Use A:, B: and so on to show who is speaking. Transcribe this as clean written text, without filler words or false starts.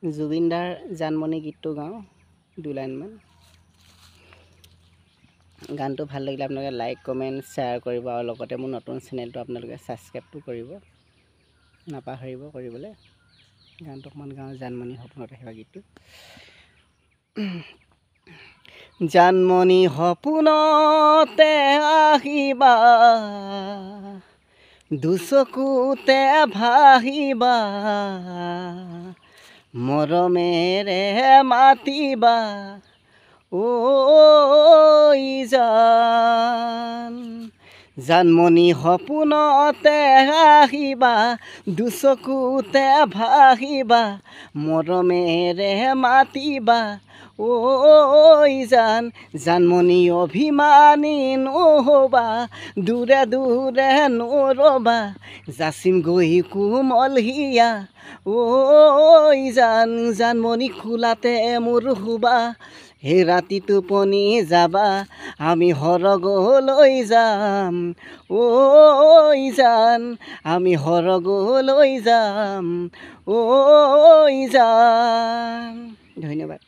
A: জুবিন দাৰ জানমণি গীতটো গাওঁ 2 লাইনমান। গানটো ভাল লাগিলে আপোনালোকে লাইক কমেণ্ট শ্বেয়াৰ কৰিব আৰু লগতে মোৰ নতুন চেনেলটো আপোনালোকে ছাবস্ক্ৰাইবটো কৰিব নাপাহৰিব কৰিবলৈ। গানটো অকণমান গাওঁ জানমণি সপোনত আহিবা গীতটো। জানমণি সপোনতে আহিবা দুচকুতে ভাহিবা মৰমেৰে মাতিবা ঐ জান। জানমণি সপোনতে আহিবা দুচকুতে ভাহিবা মৰমেৰে মাতিবা ঐ জান। জানমণি অভিমানী নহ'বা দূৰে দূৰে নৰবা যাচিম গৈ কোমল হিয়া ঐ জান। জানমণি খোলাতে মোৰ শুবা সেই ৰাতি টোপনি যাবা আমি সৰগলৈ যাম ঐ জান। আমি সৰগলৈ যাম ঐ জান। ধন্যবাদ।